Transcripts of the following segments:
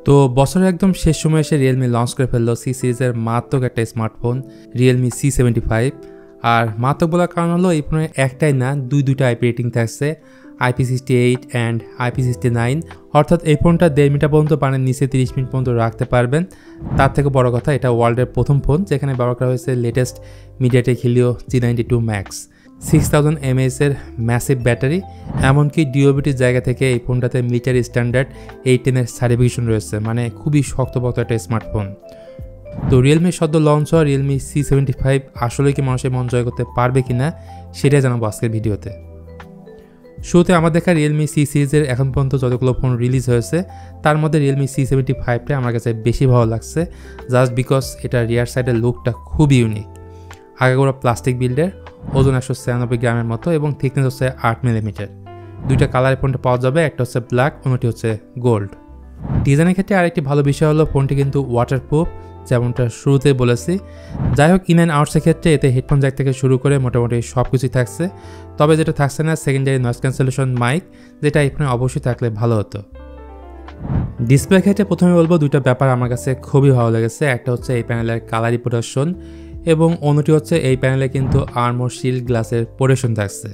তো বছরের একদম শেষ সময় এসে রিয়েলমি লঞ্চ করে ফেললো সি সিরিজের মারাত্মক একটা স্মার্টফোন রিয়েলমি C75। আর মারাত্মক বলার কারণ হলো এই ফোনে একটাই না দুইটা আইপি রেটিং থাকছে, IP68 অ্যান্ড IP69। অর্থাৎ এই ফোনটা 1.5 মিটার পর্যন্ত পানির নিচে 30 মিনিট পর্যন্ত রাখতে পারবেন। তার থেকে বড় কথা, এটা ওয়ার্ল্ডের প্রথম ফোন যেখানে ব্যবহার করা হয়েছে latest MediaTek Helio G92 Max, 6000 mAh এর ম্যাসিভ ব্যাটারি। এমনকি ডিওবিটির জায়গা থেকে এই ফোনটাতে মিলিটারি স্ট্যান্ডার্ড 810 এর সার্টিফিকেশন রয়েছে, মানে খুবই শক্তপোক্ত একটা স্মার্টফোন। তো রিয়েলমির সদ্য লঞ্চ হওয়া রিয়েলমি C75 আসলে কি মানুষের মন জয় করতে পারবে কিনা সেটাই জানাবো আজকের ভিডিওতে। শুরুতে আমার দেখা রিয়েলমি সি সিরিজের এখন পর্যন্ত যতগুলো ফোন রিলিজ হয়েছে তার মধ্যে রিয়েলমি C75টা আমার কাছে বেশি ভালো লাগছে, জাস্ট বিকজ এটা রিয়ার সাইডের লুকটা খুবই ইউনিক। আগাগোড়া প্লাস্টিক বিল্ডের, ওজন 196 গ্রামের মতো এবং থিকনেস হচ্ছে 8 মিলিমিটার। দুইটা কালারের ফোনটা পাওয়া যাবে, একটা হচ্ছে ব্ল্যাক, অন্যটি হচ্ছে গোল্ড। ডিজাইনের ক্ষেত্রে আরেকটি ভালো বিষয় হলো ফোনটি কিন্তু ওয়াটারপ্রুফ, যেমনটা শুরুতেই বলেছি। যাই হোক, ইন অ্যান্ড আউটসের ক্ষেত্রে এতে হেডফোন জ্যাক থেকে শুরু করে মোটামুটি সব কিছুই থাকছে, তবে যেটা থাকছে না সেকেন্ডারি নয়েজ ক্যান্সেলেশন মাইক, যেটা এই ফোনে অবশ্যই থাকলে ভালো হতো। ডিসপ্লে ক্ষেত্রে প্রথমে বলবো দুইটা ব্যাপার আমার কাছে খুবই ভালো লেগেছে। একটা হচ্ছে এই প্যানেলের কালার রিপ্রোডাকশন এবং অন্যটি হচ্ছে এই প্যানেলে কিন্তু আর্মর শিল্ড গ্লাসের প্রোটেকশন থাকছে।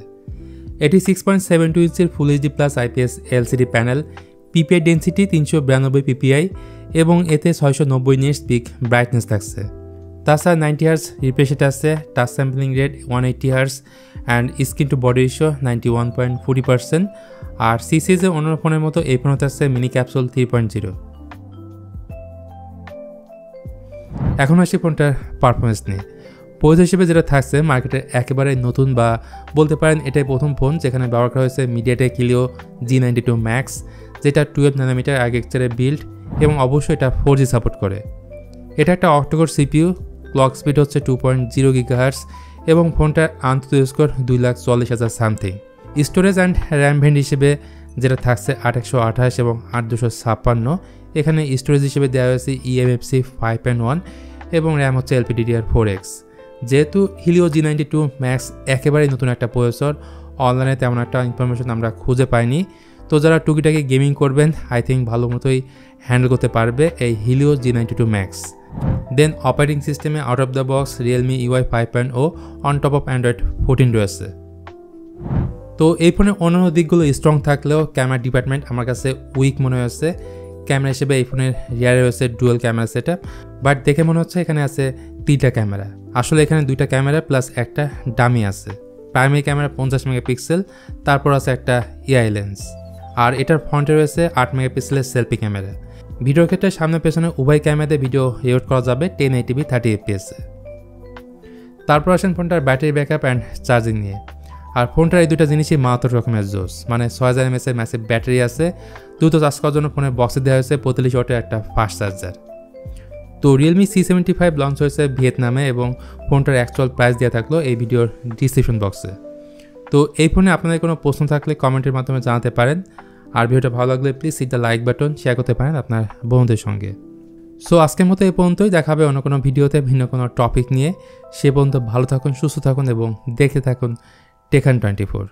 এটি 6.72 ইঞ্চির full HD plus IPS LCD panel, PPI density 392 PPI এবং এতে 690 নিটস পিক ব্রাইটনেস থাকছে। তাছাড়া 90 Hz রিফ্রেশ রেট আছে, touch sampling rate 180 Hz and screen to body ratio 91.40%। আর সি সিরিজের অন্য ফোনের মতো এই ফোনে থাকছে মিনি ক্যাপসুল 3.0। এখন আসি ফোনটার পারফরমেন্স নিয়ে। পরিধি হিসেবে যেটা থাকছে মার্কেটের একেবারে নতুন, বা বলতে পারেন এটাই প্রথম ফোন যেখানে ব্যবহার করা হয়েছে মিডিয়াটেক হিলিও G92 Max, যেটা 12 ন্যানোমিটার আর্কিটেকচারে বিল্ড এবং অবশ্যই এটা 4G সাপোর্ট করে। এটা একটা অক্টোকোর CPU, ক্লক স্পিড হচ্ছে 2.0 GHz এবং ফোনটার আন্তর্জাতিক score 2,44,000 something. Storage and RAM vent হিসেবে যেটা থাকছে 828 এবং 8256। এখানে স্টোরেজ হিসেবে দেওয়া হয়েছে eMMC 5.1 এবং র্যাম হচ্ছে LPDDR4X। যেহেতু হিলিও G92 Max একেবারেই নতুন একটা প্রসেসর, অনলাইনে তেমন একটা ইনফরমেশন আমরা খুঁজে পাইনি। তো যারা টুকিটাকি গেমিং করবেন আই থিঙ্ক ভালো মতোই হ্যান্ডেল করতে পারবে এই হিলিও G92 Max। দেন অপারেটিং সিস্টেমে out of the box Realme UI 5.0 on top of Android 14 রয়েছে। তো এই ফোনের অন্যান্য দিকগুলো স্ট্রং থাকলেও ক্যামেরা ডিপার্টমেন্ট আমার কাছে উইক মনে হয়েছে। ক্যামেরা হিসেবে এই ফোনের রিয়ারে রয়েছে ডুয়াল ক্যামেরা সেটআপ, বাট দেখে মনে হচ্ছে এখানে আছে 3টা ক্যামেরা। আসলে এখানে 2টা ক্যামেরা প্লাস একটা ডামি আছে। প্রাইমারি ক্যামেরা 50 মেগাপিক্সেল, তারপর আছে একটা AI লেন্স, আর এটার ফ্রন্টে রয়েছে 8 মেগাপিক্সেলের সেলফি ক্যামেরা। ভিডিওর ক্ষেত্রে সামনে পেছনে উভয় ক্যামেরাতে ভিডিও রেকর্ড করা যাবে 1080p 30 fps এ। তারপর আসেন ফোনটার ব্যাটারি ব্যাকআপ অ্যান্ড চার্জিং নিয়ে। আর ফোনটার এই দুটো জিনিসই মারাত্মক রকমের জোস, মানে 6000 mAh এর ম্যাসিভ ব্যাটারি আছে, দ্রুত চার্জ করার জন্য ফোনের বক্সে দেওয়া হয়েছে 45 ওয়াটের একটা ফাস্ট চার্জার। তো রিয়েলমি C75 লঞ্চ হয়েছে ভিয়েতনামে এবং ফোনটার অ্যাকচুয়াল প্রাইস দেওয়া থাকলো এই ভিডিওর ডিসক্রিপশন বক্সে। তো এই ফোনে আপনাদের কোনো প্রশ্ন থাকলে কমেন্টের মাধ্যমে জানাতে পারেন। আর ভিডিওটা ভালো লাগলে please hit the like button, share করতে পারেন আপনার বন্ধুদের সঙ্গে। সো আজকের মতো এই পর্যন্তই, দেখা হবে অন্য কোনো ভিডিওতে ভিন্ন কোনো টপিক নিয়ে। সে পর্যন্ত ভালো থাকুন, সুস্থ থাকুন এবং দেখতে থাকুন Tech Hunt 24।